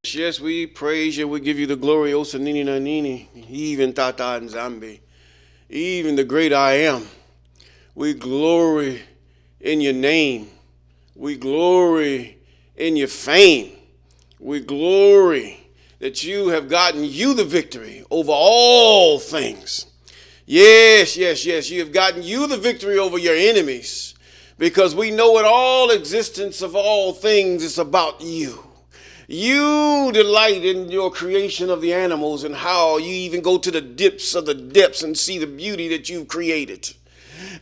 Yes, we praise you. We give you the glory, Osanini Nanini, even Tata and Zambi, even the great I am. We glory in your name. We glory in your fame. We glory that you have gotten you the victory over all things. Yes, yes, yes. You have gotten you the victory over your enemies because we know in all existence of all things it's about you. You delight in your creation of the animals and how you even go to the depths of the depths and see the beauty that you've created.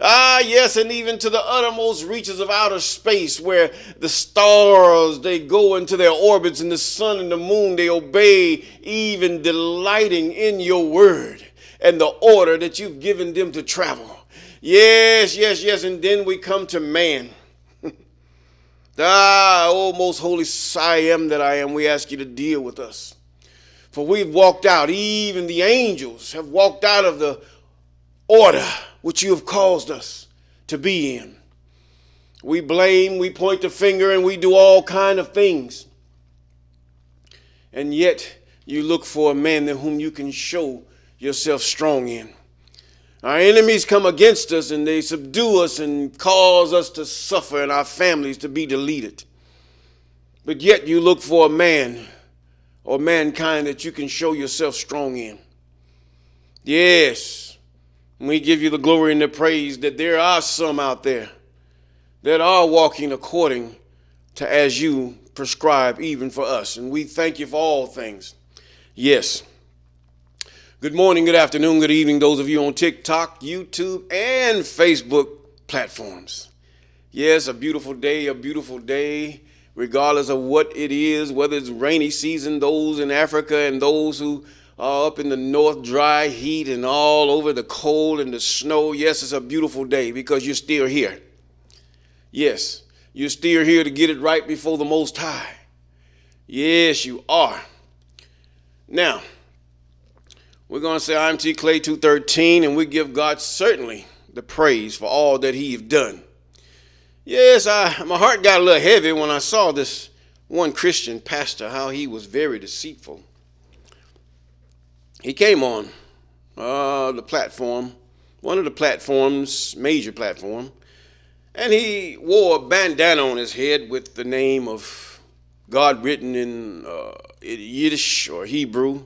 Ah, yes, and even to the uttermost reaches of outer space where the stars, they go into their orbits and the sun and the moon, they obey, even delighting in your word and the order that you've given them to travel. Yes, yes, yes, and then we come to man. Oh, most holy I am that I am, we ask you to deal with us. For we've walked out, even the angels have walked out of the order which you have caused us to be in. We blame, we point the finger, and we do all kind of things. And yet you look for a man in whom you can show yourself strong in. Our enemies come against us and they subdue us and cause us to suffer and our families to be deleted. But yet you look for a man or mankind that you can show yourself strong in. Yes, we give you the glory and the praise that there are some out there that are walking according to as you prescribe even for us. And we thank you for all things. Yes. Good morning, good afternoon, good evening, those of you on TikTok, YouTube, and Facebook platforms. Yes, a beautiful day, regardless of what it is, whether it's rainy season, those in Africa and those who are up in the north, dry heat and all over the cold and the snow. Yes, it's a beautiful day because you're still here. Yes, you're still here to get it right before the Most High. Yes, you are. Now, we're going to say I'm T. Clay 213, and we give God certainly the praise for all that he has done. Yes, my heart got a little heavy when I saw this one Christian pastor, how he was very deceitful. He came on the platform, one of the platforms, major platform, and he wore a bandana on his head with the name of God written in Yiddish or Hebrew.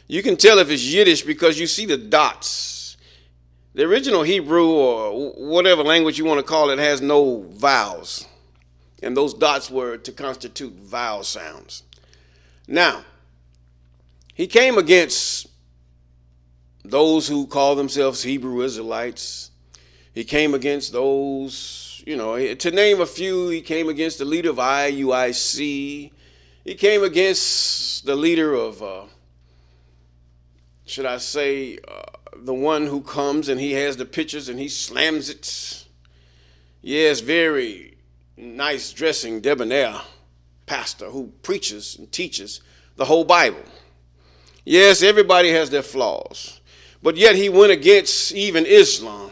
You can tell if it's Yiddish because you see the dots. The original Hebrew or whatever language you want to call it has no vowels. And those dots were to constitute vowel sounds. Now, he came against those who call themselves Hebrew Israelites. He came against those, to name a few, he came against the leader of IUIC. He came against the leader of should I say, the one who comes and he has the pictures and he slams it. Yes, very nice dressing, debonair pastor who preaches and teaches the whole Bible. Yes, everybody has their flaws. But yet he went against even Islam,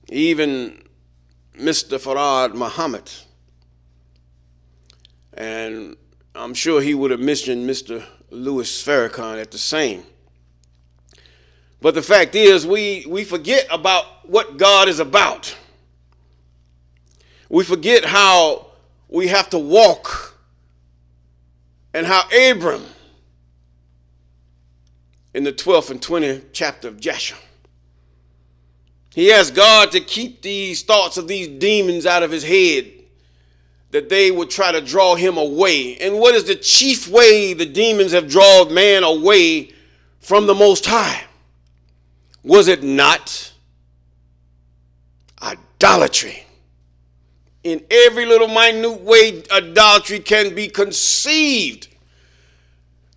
even Mr. Farad Muhammad. And I'm sure he would have mentioned Mr. Louis Farrakhan at the same. But the fact is, we forget about what God is about. We forget how we have to walk and how Abram, in the 12th and 20th chapter of Jasher, he asked God to keep these thoughts of these demons out of his head, that they would try to draw him away. And what is the chief way the demons have drawn man away from the Most High? Was it not idolatry? In every little minute way idolatry can be conceived.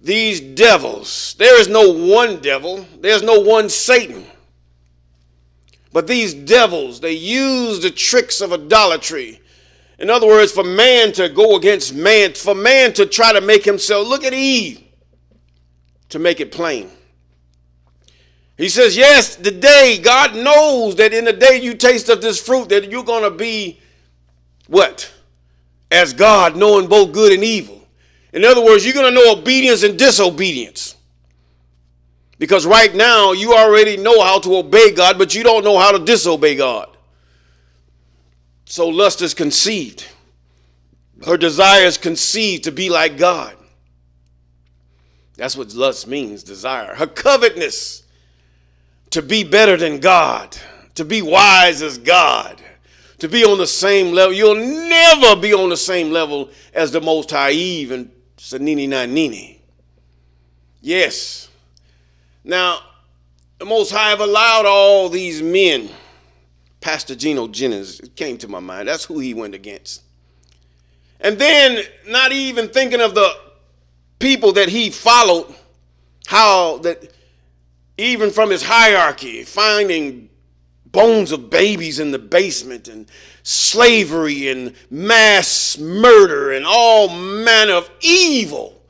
These devils, there is no one devil, there's no one Satan. But these devils, they use the tricks of idolatry. In other words, for man to go against man, for man to try to make himself, look at Eve, to make it plain. He says, yes, the day, God knows that in the day you taste of this fruit that you're going to be, what? As God, knowing both good and evil. In other words, you're going to know obedience and disobedience. Because right now, you already know how to obey God, but you don't know how to disobey God. So lust is conceived. Her desire is conceived to be like God. That's what lust means, desire. Her covetousness, to be better than God, to be wise as God, to be on the same level. You'll never be on the same level as the Most High Eve and Sanini Nini. Yes. Now, the Most High have allowed all these men. Pastor Geno Jennings, it came to my mind. That's who he went against. And then, not even thinking of the people that he followed, how that even from his hierarchy, finding bones of babies in the basement and slavery and mass murder and all manner of evil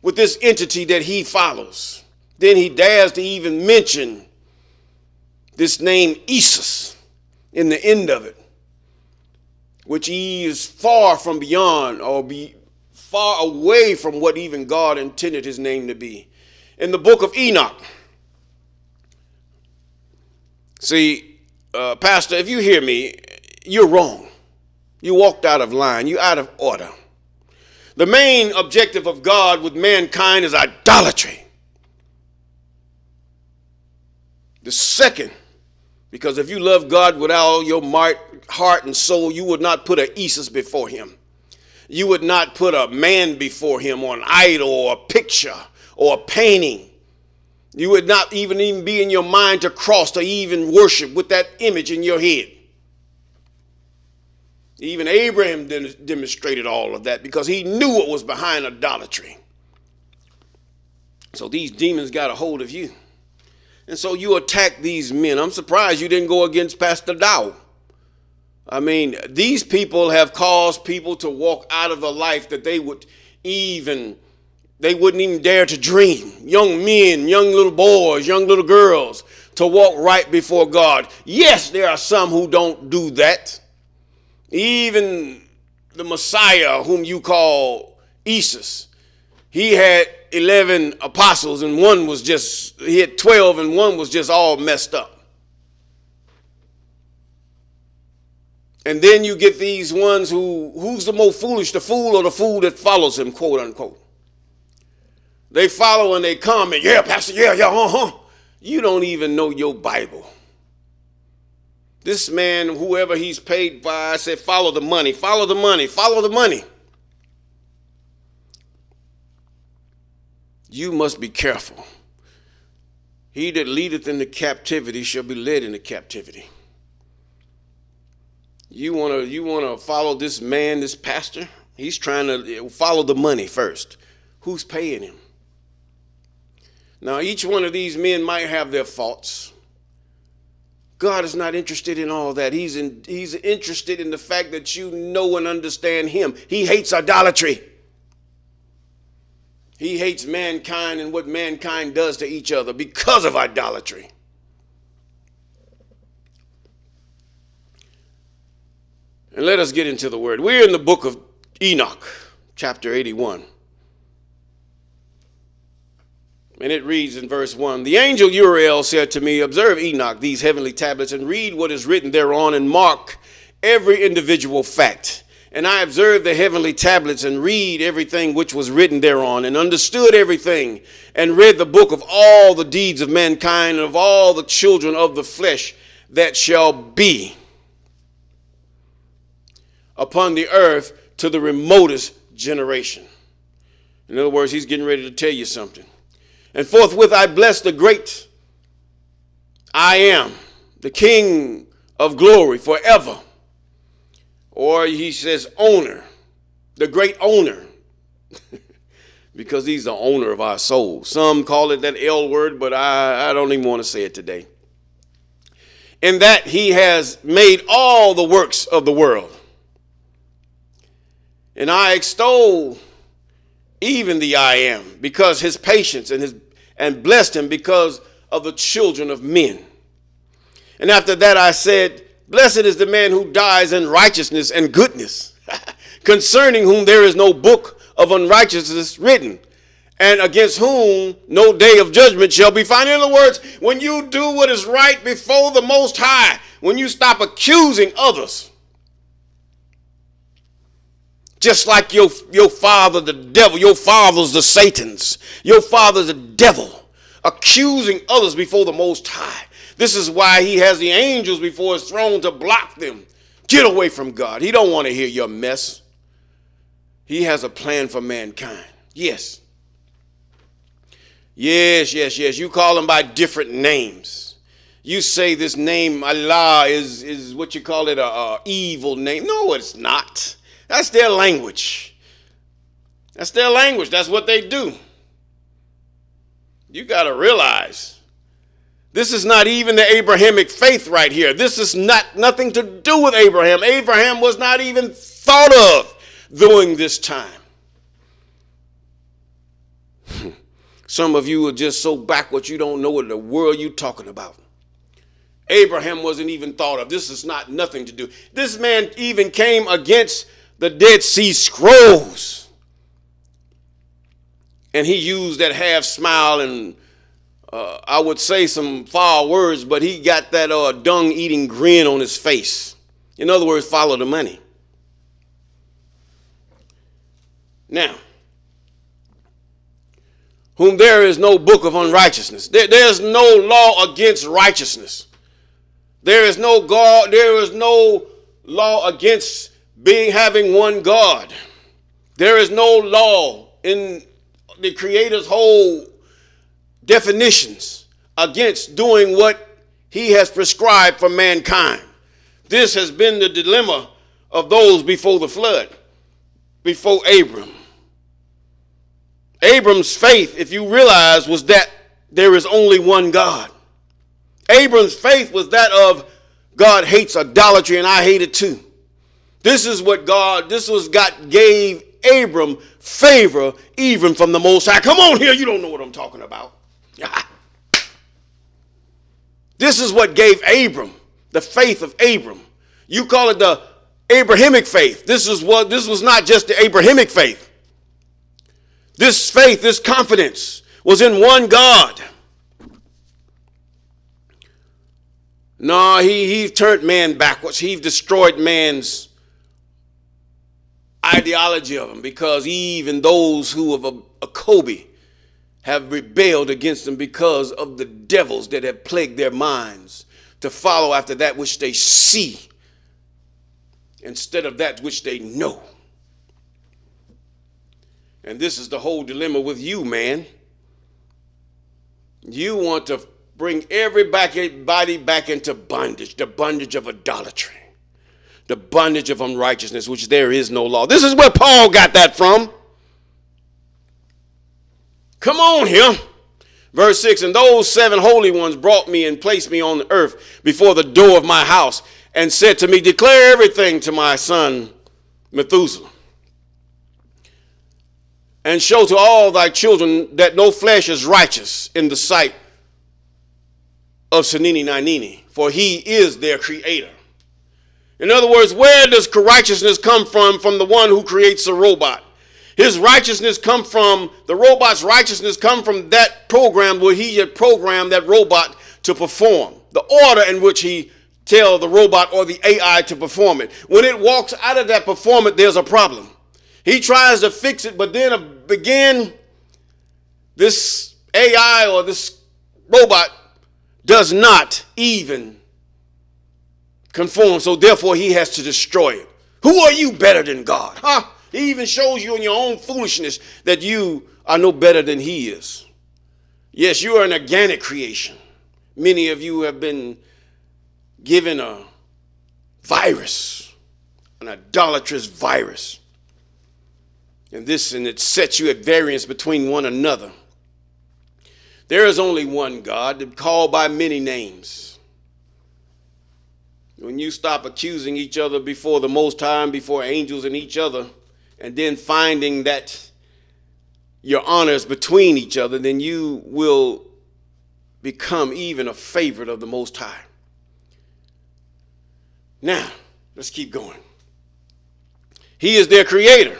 with this entity that he follows. Then he dares to even mention this name Isis in the end of it, which he is far from beyond or be far away from what even God intended his name to be. In the book of Enoch, see, Pastor, if you hear me, you're wrong. You walked out of line. You're out of order. The main objective of God with mankind is idolatry. The second, because if you love God with all your heart and soul, you would not put an Isis before him. You would not put a man before him or an idol or a picture or a painting. You would not even be in your mind to cross to even worship with that image in your head. Even Abraham demonstrated all of that because he knew what was behind idolatry. So these demons got a hold of you. And so you attack these men. I'm surprised you didn't go against Pastor Dow. I mean, these people have caused people to walk out of a life that they wouldn't even dare to dream. Young men, young little boys, young little girls to walk right before God. Yes, there are some who don't do that. Even the Messiah, whom you call Isis, he had 11 apostles and he had 12 and one was just all messed up. And then you get these ones who's the more foolish, the fool or the fool that follows him, quote unquote. They follow and they comment, yeah, Pastor, yeah, You don't even know your Bible. This man, whoever he's paid by, said, follow the money, follow the money, follow the money. You must be careful. He that leadeth into captivity shall be led into captivity. You want to follow this man, this pastor? He's trying to follow the money first. Who's paying him? Now, each one of these men might have their faults. God is not interested in all that. He's interested in the fact that you know and understand him. He hates idolatry. He hates mankind and what mankind does to each other because of idolatry. And let us get into the word. We're in the book of Enoch, chapter 81. And it reads in verse 1, the angel Uriel said to me, observe Enoch, these heavenly tablets, and read what is written thereon, and mark every individual fact. And I observed the heavenly tablets and read everything which was written thereon, and understood everything, and read the book of all the deeds of mankind and of all the children of the flesh that shall be upon the earth to the remotest generation. In other words, he's getting ready to tell you something. And forthwith I bless the great I am, the King of glory forever. Or he says owner, the great owner, because he's the owner of our soul. Some call it that L word, but I don't even want to say it today. In that he has made all the works of the world. And I extol even the I am, because his patience and blessed him because of the children of men. And after that I said, blessed is the man who dies in righteousness and goodness, concerning whom there is no book of unrighteousness written, and against whom no day of judgment shall be found. In other words, when you do what is right before the Most High, when you stop accusing others, just like your father, the devil, your father's the Satan's, your father's the devil, accusing others before the Most High. This is why he has the angels before his throne to block them. Get away from God. He don't want to hear your mess. He has a plan for mankind. Yes. Yes. You call them by different names. You say this name, Allah, is what you call it, a evil name. No, it's not. That's their language. That's their language. That's what they do. You got to realize, this is not even the Abrahamic faith right here. This is nothing to do with Abraham. Abraham was not even thought of during this time. Some of you are just so backwards you don't know what in the world you're talking about. Abraham wasn't even thought of. This is nothing to do. This man even came against the Dead Sea Scrolls. And he used that half smile and I would say some foul words, but he got that dung-eating grin on his face. In other words, follow the money. Now, whom there is no book of unrighteousness. There's no law against righteousness. There is no God. There is no law against having one God. There is no law in the Creator's whole definitions against doing what he has prescribed for mankind. This has been the dilemma of those before the flood, before Abram. Abram's faith, if you realize, was that there is only one God. Abram's faith was that of God hates idolatry and I hate it too. This was God gave Abram favor even from the Most High. Come on here, you don't know what I'm talking about. This is what gave Abram the faith of Abram. You call it the Abrahamic faith. This was not just the Abrahamic faith. This faith, this confidence was in one God. No, he turned man backwards. He destroyed man's ideology of him, because even those who have a Kobe have rebelled against him because of the devils that have plagued their minds to follow after that which they see instead of that which they know. And this is the whole dilemma with you, man. You want to bring everybody back into bondage, the bondage of idolatry, the bondage of unrighteousness, which there is no law. This is where Paul got that from. Come on here. Verse 6, and those 7 holy ones brought me and placed me on the earth before the door of my house and said to me, declare everything to my son Methuselah, and show to all thy children that no flesh is righteous in the sight of Sinini Nanini, for he is their creator. In other words, where does righteousness come from? From the one who creates a robot. His righteousness come from, the robot's righteousness come from that program where he had programmed that robot to perform. The order in which he tell the robot or the AI to perform it. When it walks out of that performance, there's a problem. He tries to fix it, but then again, this AI or this robot does not even conform, so therefore he has to destroy it. Who are you better than God? Huh? He even shows you in your own foolishness that you are no better than he is. Yes, you are an organic creation. Many of you have been given a virus, an idolatrous virus. And it sets you at variance between one another. There is only one God, called by many names. When you stop accusing each other before the Most High and before angels and each other, and then finding that your honor is between each other, then you will become even a favorite of the Most High. Now, let's keep going. He is their creator.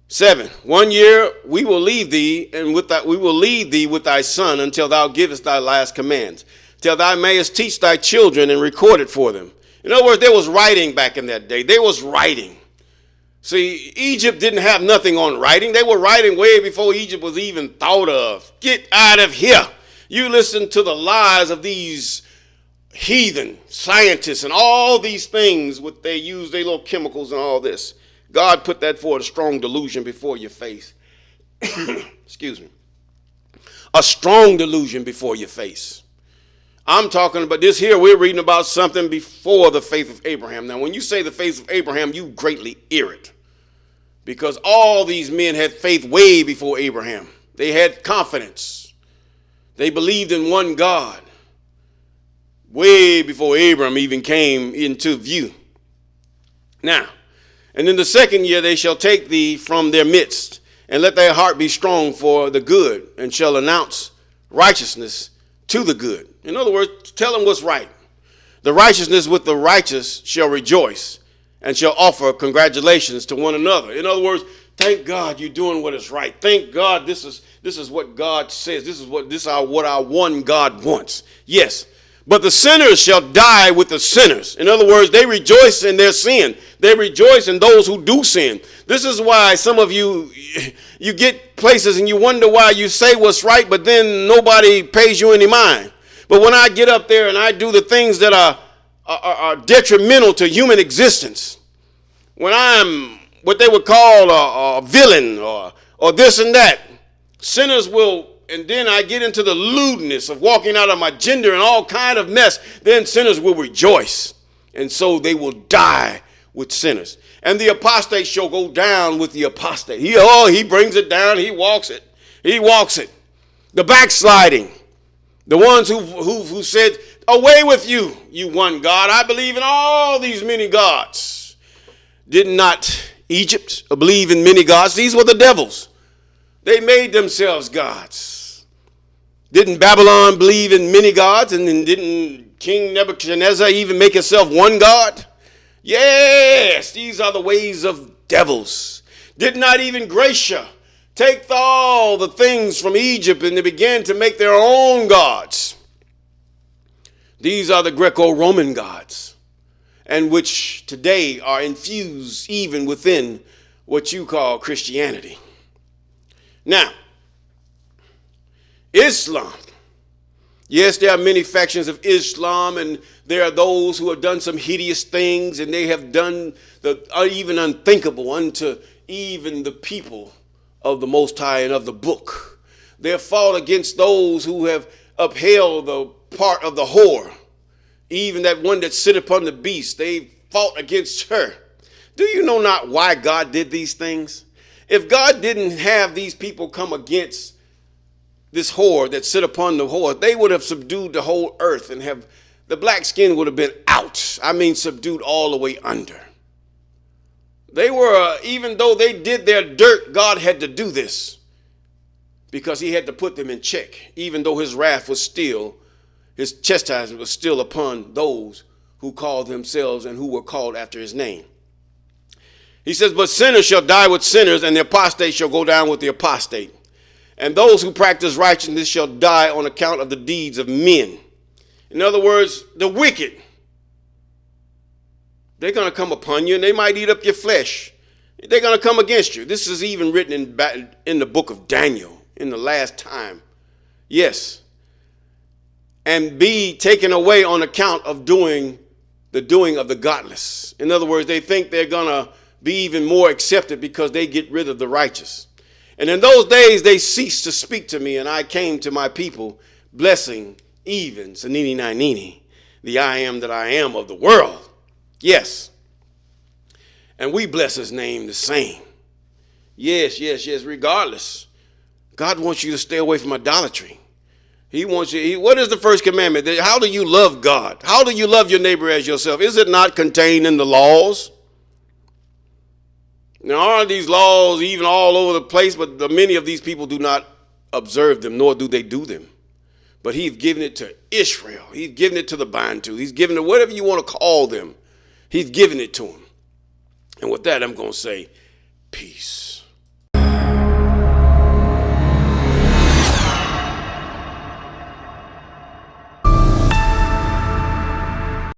7. 1 year we will leave thee, and we will leave thee with thy son until thou givest thy last commands, till thou mayest teach thy children and record it for them. In other words, there was writing back in that day. There was writing. See, Egypt didn't have nothing on writing. They were writing way before Egypt was even thought of. Get out of here. You listen to the lies of these heathen scientists and all these things, what they use, their little chemicals and all this. God put that for a strong delusion before your face. Excuse me. A strong delusion before your face. I'm talking about this here. We're reading about something before the faith of Abraham. Now, when you say the faith of Abraham, you greatly err it. Because all these men had faith way before Abraham. They had confidence. They believed in one God way before Abraham even came into view. Now, and in the 2nd year they shall take thee from their midst, and let their heart be strong for the good, and shall announce righteousness to the good. In other words, tell them what's right. The righteousness with the righteous shall rejoice, and shall offer congratulations to one another. In other words, thank God you're doing what is right. Thank God this is what God says. This is what our one God wants. Yes. But the sinners shall die with the sinners. In other words, they rejoice in their sin. They rejoice in those who do sin. This is why some of you get places and you wonder why you say what's right, but then nobody pays you any mind. But when I get up there and I do the things that are detrimental to human existence, when I'm what they would call a villain or this and that, sinners will. And then I get into the lewdness of walking out of my gender and all kind of mess. Then sinners will rejoice. And so they will die with sinners. And the apostate shall go down with the apostate. He brings it down. He walks it. He walks it. The backsliding. The ones who said, away with you, you one God. I believe in all these many gods. Did not Egypt believe in many gods? These were the devils. They made themselves gods. Didn't Babylon believe in many gods? And then didn't King Nebuchadnezzar even make himself one god? Yes, these are the ways of devils. Did not even Gracia take all the things from Egypt and they began to make their own gods? These are the Greco-Roman gods, and which today are infused even within what you call Christianity. Now, Islam. Yes, there are many factions of Islam, and there are those who have done some hideous things, and they have done the even unthinkable unto even the people of the Most High and of the book. They have fought against those who have upheld the part of the whore, even that one that sit upon the beast. They fought against her. Do you know not why God did these things? If God didn't have these people come against this whore that sit upon the whore, they would have subdued the whole earth and the black skin would have been out. I mean, subdued all the way under. They were, even though they did their dirt, God had to do this because he had to put them in check, even though his wrath was still, his chastisement was still upon those who called themselves and who were called after his name. He says, but sinners shall die with sinners, and the apostate shall go down with the apostate. And those who practice righteousness shall die on account of the deeds of men. In other words, the wicked. They're going to come upon you and they might eat up your flesh. They're going to come against you. This is even written in the book of Daniel in the last time. Yes. And be taken away on account of the doing of the godless. In other words, they think they're going to be even more accepted because they get rid of the righteous. And in those days, they ceased to speak to me, and I came to my people, blessing even, Sanini Nainini, the I am that I am of the world. Yes. And we bless his name the same. Yes, regardless. God wants you to stay away from idolatry. He wants you. What is the first commandment? How do you love God? How do you love your neighbor as yourself? Is it not contained in the laws? There are these laws even all over the place, but many of these people do not observe them, nor do they do them. But he's given it to Israel. He's given it to the Bantu. He's given it whatever you want to call them. He's given it to them. And with that, I'm going to say peace.